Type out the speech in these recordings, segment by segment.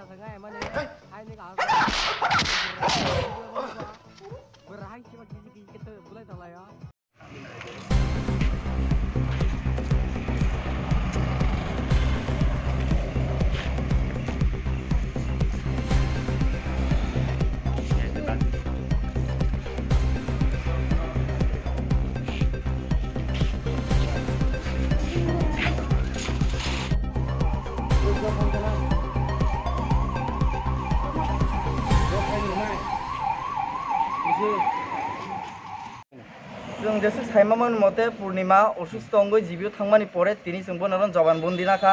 sengai mana hai ni kau berhai cuma kisi kita boleh tak lah ya. जों जेसे साइमामोन मते पूर्णिमा असुस्थ अंगै जिबियो थांमानि परे तिनि जोंबो नरन जबानबन्दी नाखा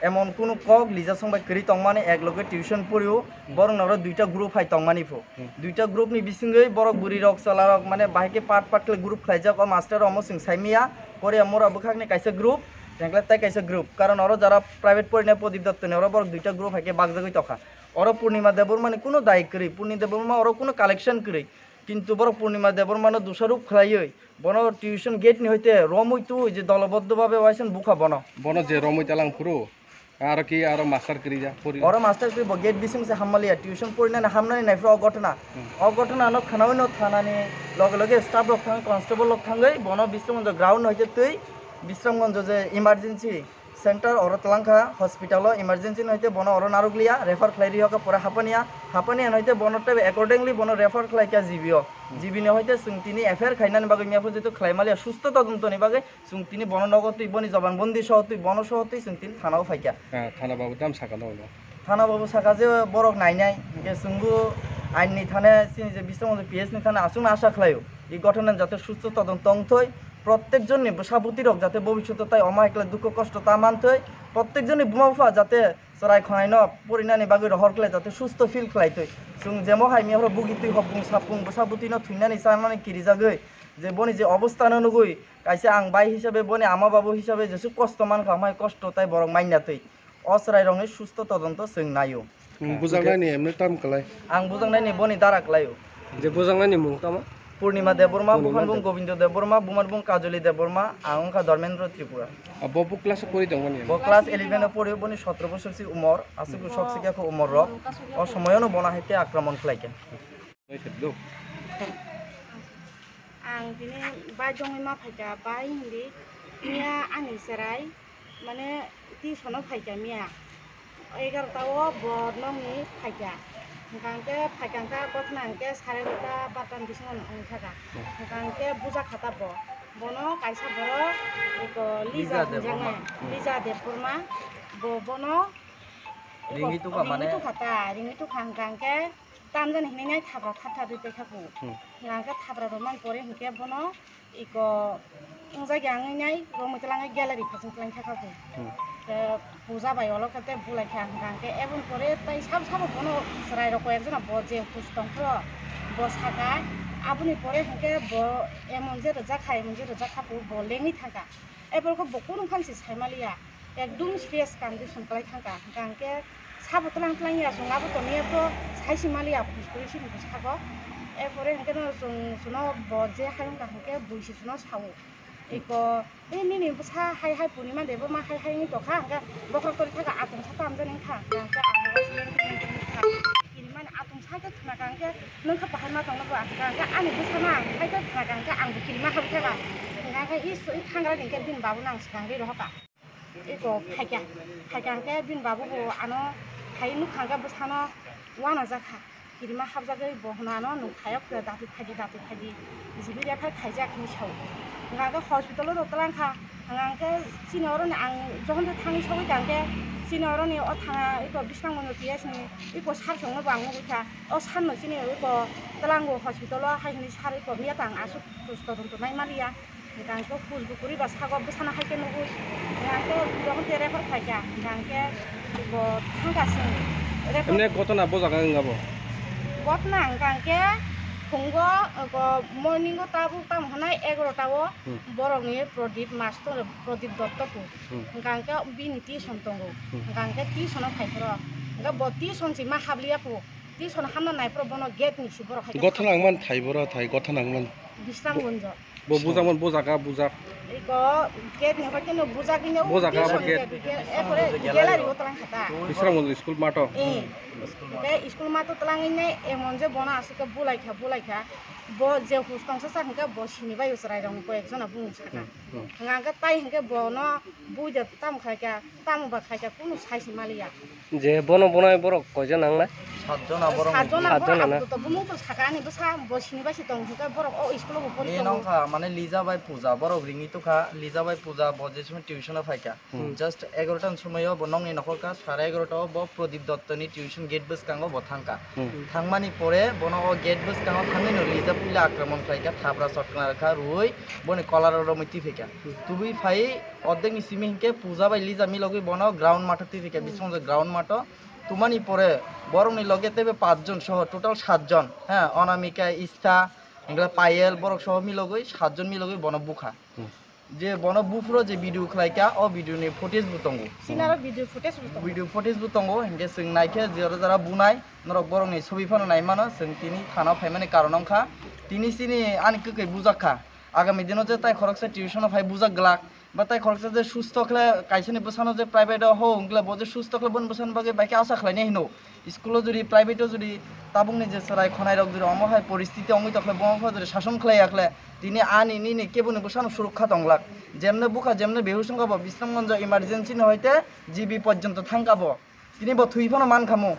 एमन कुनु कक लिजा संबाय करि तंमानि एक लगे टिउशन पढ़ियो बरं नर दुइटा ग्रुप हाय तंमानि फो दुइटा ग्रुप नि बिसिंगै बरक बुरि रक सलारक माने बाहायके पार्ट पार्ट के ग्रुप खाइजाक मास्टर अमो सिं साइमिया परे अमरा बखाकनि काइसे ग्रुप जेंगला ताइ काइसे ग्रुप कारण अरो जारा प्राइवेट पढ़िना प्रदीप दत्त ने अरो बरक दुइटा ग्रुप हायके बागजागै तखा अरो पूर्णिमा देबरमानि कुनु दाय करि पूर्णिमा देबरमा अरो कुनु कालेक्शन करि किन्तु बर पूर्णिमा देबरमानो दोसारूप खालायै बन टिउशन गेट नि हইতে रमैतु जे दलबद्धभावे वाइसन बुखा बन जे रमैतालां पुरो आरो कि आरो मास्टर करि जा परि अरो मास्टर करि गेट बिसिं से हामलिया टिउशन पढ़िना हामनानै नायफ्रा अघटना न खानावै न थानानि लगे लगे स्टाफ रक थां कन्स्टेबल रक थांगै बन बिश्रामगंज ग्राउंड हইতে तै बिश्रामगंज जे इमार्जेंसी सेंटर और तलांखा हॉस्पिटल इमार्जेंसी हईते बन और नारुगलिया रेफर खलाई हका परे हापानिया हईते बनटे एकॉर्डिंगली बन रेफर खलाइका जीबियो जीबिने हईते सुंतिनी एफआईआर खाइनानि बागै मियाफोर जेतु खलाइमालिया सुस्थ तदन्तनि बागै सुंतिनी बन नगतुइ बनि जबानबन्दी सहतुइ बन सहतुइ सुंतिनी थानाव फाइका थाना बाबू दाम साका दङ थाना बाबू साका जे बरक नायनाय के सुंगु आइननि थाने सिनि जे बिश्रामगंज पिएस नि थाने आसुन आशा खलायो এই ঘটনা যাতে সুস্থ তদন্ত অংথই প্রত্যেকজনই সাবুতিরক যাতে ভবিষ্যতে তাই অমাইকলে দুঃখ কষ্ট তা মানথই প্রত্যেকজনই বুমাফা যাতে সরাই খনাই ন পরিনানি বাগৈ রহরকলে যাতে সুস্থ ফিল খাইতই जों जेमो हाय मियाफ्रा बुगितै हबुं सापुं बसाबुति न थुइनानि सानानि किरिजागै जे बनि जे अवस्था नुगै काइसे आं बाय हिसाबै बनि आमा बाबू हिसाबै जेसु कष्ट मान खामाय कष्ट ताइ बरक माइनातै असराय रंनि सुस्थ तदন্ত जों नायो बुजांनायनि एमने टाइम कलाय आं बुजांनायनि बनि दाराकलायो जे बुजांनायनि मुं तामा पूर्णिमा देबबर्मा बुफानबुं गोविंद देबबर्मा बुमानबुं काजली देबबर्मा आंखा धर्मेंद्र त्रिपुरा बबु क्लास परि दंगनि ब क्लास 11 परि बनि 17 बोसोरसि उमर आसुगु सकसिकाखौ उमर रक अ समयनो बना हेते आक्रमण खलायके आं दिनै बायजोंनि मा फायगा बाय हिंदी मिया आंनि सेराय माने टिउसनाव फायगा मिया 11टाव बरनमनि फायगा गांके फायगांका गथनांके सारे गटा बाटान बिसंन अंखागा गांके बुजा खाताब बनो काइसा बर एक लिजा जंगा लिजा देबबर्मा बनो रिंगितु का माने रिंगितु खां गांके तामजन हिनाय थाब्रा थाथा दुइते खाखु गांके थाब्रा रमान परे हिके बनो एक जायगा आंनाय रमैतलाङै ग्यालारि फाजों क्लाइन थाखाखु पूजा बाय अलग कते बुलाय खा गांके एबन परे तै सब बनो सराय रको एकजना बजे पुस्तंख बसागा आबुनि परे हके ब एमन जे रजा खाय मन जे रजा खापु बोलेङै थाका एबरको बकुन फांसि साइमालिया एकदम स्ट्रेस कंडिशन क्लाय थाका गांके साबतलां क्लाइया संगाबो तनियाबो साइसिमालिया पुस्कुरिसि बुसागो एपरे हके न सुनो बजे हायं गांके बुइसि सुनो सावो एको ए निनि बुसा हाय हाय पूर्णिमा देबो मा हाय हाय नि तखा हका बखर करि थाका आतम साता आमजन खा गांके इमान आतम साके थना गांके नोंखा बाहाय मा दंनो बा गांके आनि बुसाना हायके थना गांके आं बुकिमा हाब थाका गांके इस थांग्रा दिनके दिन बाबु नां गांके रहका एको फायगांके दिन बाबु बो आनो हाय नु खांगा बुसाना वाना जाखा किरिमा हाबजागै बहनानो नु खायक दाति फायदि जिबिया फाय खायजाखनि साव गांके हॉस्पिटल दतलांखा गांके सिनरन आं जहन थांनि सावै गांके सिनरनि अ थाङा एको बिस्रांमनो पिएसनि एको सारखौनो बांनो गथा अ साननो सिनि एको तलांगो हॉस्पिटल हायनि सार एको मिया तां आसु कुस्त दन्तनाय मालिया गांके कुजबुकुरि बा सागब बसाना हायके नुगु गांके जहन रेफर फायका गांके एको थांगासिन एमने घटना बजागा गाबो घटना गांके फुंगो मर्निंग ताबु ताम हनाय 11टाव बरंनि प्रदीप मास्टर प्रदीप दत्तखौ गांके बिनि टिउसन दंगो गांके टिउसनाव फायफर गा बति सनसि मा हाबलियाफु टिउसन हामना नायफ्र बनो गेट निसि बर हाय गथनांमान थाइबर थाइ गथनांमान बिस्रांगन्ज बुजामन बजागा बुजा ইকো গেট নিবা কেন বুজা কিনে Bujaga apa gate? এরপরে গ্যালারি ও তলাং খাতা Isra mo school mato. School মাতো তলাং ইনে এমন যে বনা আসুকে বুলাইখা ব যে হুস্তংসা সানকে ব সিনিবাই উসরাই রং কয়েকজনা বুং সাকা হাঙ্গা তাই হাঙ্গে বন বুইদে তাম খাইকা তাম বা খাইকা কোনো সাইস মালিয়া যে বনায় বড় কয়জন আংলা 7 জন বরং সাতজন না তো বুমু তো সাকানি বসা ব সিনিবাই তং হুকা বড় ও স্কুল উপর এই নংখা মানে লিজা বাই পূজা বড় রিঙ্গি তো খা লিজা বাই পূজা বজে সময় টিউশনে ফাইকা জাস্ট 11টার সময় বনংনি নখরকা 11:30 ব প্রদীপ দত্তনি টিউশন গেট বাস কাঙ্গো বথাঙ্কা থাংমানি পরে বন ও গেট বাস কাঙ্গো থাঙ্গিনো লিজা পুইলা আক্রমণ ফাইকা থাবরা সটকনা রাখা রুই বনে কলার মইতি ফেকা তুবি ফাই অর্ধেকনি সিমি হিংকে পূজা বাই লিজা মিলগই বন গ্রাউন্ড মাঠতে ফেকা বিসমজ গ্রাউন্ড মাঠ তুমানি পরে বরংনি লগে তেবে 5 জন সহ টোটাল 7 জন হ্যাঁ অনামিকা ইস্তা এগুলা পায়েল বরক সহ মিলগই 7 জন মিলগই বন বুখা যে বন বুফ্রো যে ভিডিও খলাইকা ও ভিডিও নি ফুটেজ বুতঙ্গু সিনার ভিডিও ফুটেজ বুতঙ্গু হেঙ্গে जों নাইকে যারা বুনাই নরক বরংনি ছবি ফানো নাই মানো जों তিনি থানা ফাইমানে কারণংখা তিনি সিনি আনি কই বুজাখা আগামী দিনও যে তাই খরকসা টিউশন ফাই বুজাক গ্লাক বা তাই খরকসা যে সুস্থ খলে কাইছনি বসানো যে প্রাইভেট হো হংলা বজে সুস্থ খলে বন বসান বাগে বাইকে আশা খলাইনি হিনো স্কুলে যদি প্রাইভেটও যদি তাবুংনি যে সরাই খনাই রক যদি অমহাই পরিস্থিতি অঙ্গি তখলে বংফা যদি শাসন খলাই আখলে তিনি আনি নিনি কেবনি বসানো সুরক্ষা তংলাক যেমনে বুকা যেমনে বেহুসং গাবো বিশ্রামগঞ্জ ইমার্জেন্সি হইতে জিবি পর্যন্ত থাঙ্কাবো তিনি ব থুইফানো মান খামু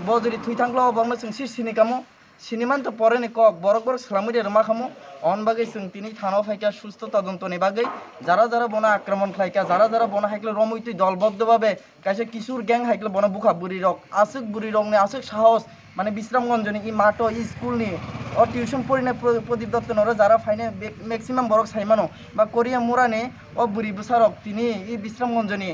ব যদি থুই থাকলো বংনো जों সিনি কামু সিনেমান তো পরে নি কক বরক বরক সালামুরি রমা খামু অন বাগে जों তিনি থানাও ফাইকা সুস্থ তদন্তনি বাগে যারা বনা আক্রমণ খাইকা যারা বনা হাইকলে রমইতি দলবদ্ধভাবে কাইছে কিশোর গ্যাং হাইকলে বনা বুখা বুড়ি রক আসুক বুড়ি রক নে আসুক সাহস মানে বিশ্রামগঞ্জনি ই মাটো ই স্কুল নি ও টিউশন পড়িনে প্রদীপ দত্ত নরে যারা ফাইনে ম্যাক্সিমাম বরক সাইমানো বা কোরিয়া মুরানে ও বুড়ি বুসারক তিনি ই বিশ্রামগঞ্জনি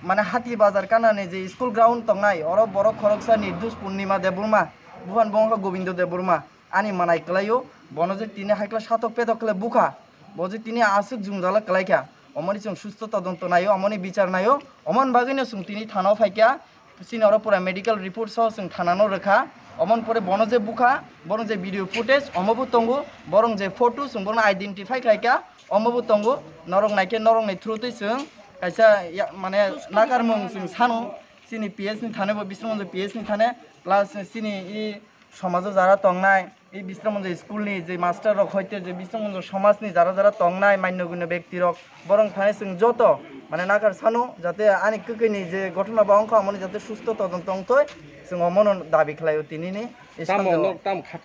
মানে হাতি বাজার কানানে যে স্কুল গ্রাউন্ড তংনাই অর বড় খরকসা নির্দোষ পূর্ণিমা দেববর্মা বুহান বংশ গোবিন্দ দেববর্মা আনি মানাই কলাইও বনজে তিনি হাইকলা সাতক পেদকলে বুখা বজে তিনি আসুক জুংজালা কলাইকা অমনি जों সুস্থ তদন্ত নাইও অমনি বিচার নাইও অমন বাগিনে जों তিনি থানাও ফাইকা সিনর পুরা মেডিকেল রিপোর্ট সহ जों থানানো রেখা অমন পরে বনজে বুখা বরং যে ভিডিও ফুটেজ অমবু তঙ্গু বরং যে ফটো जों বরং আইডেন্টিফাই খাইকা অমবু তঙ্গু নরং নাইকে নরং নাই থ্রুতে जों কাইসা মানে নাগারমুং जों সানো সিনি পিএস নি থানে বিশ্রামগঞ্জ পিএস নি থানে প্লাস সিনি ই সমাজে যারা তংনাই এই বিশ্রামগঞ্জ স্কুলনি যে মাস্টার রক হইতে যে বিশ্রামগঞ্জ সমাজনি যারা তংনাই মান্যগুণ্য ব্যক্তি রক বরং থানে जों যত মানে নাগার সানো যাতে আনি কইনি যে ঘটনা বা অঙ্ক আমনি যাতে সুস্থ তদন্ত অংতই जों অমন দাবি খেলাইও তিনি নি Tam khaka.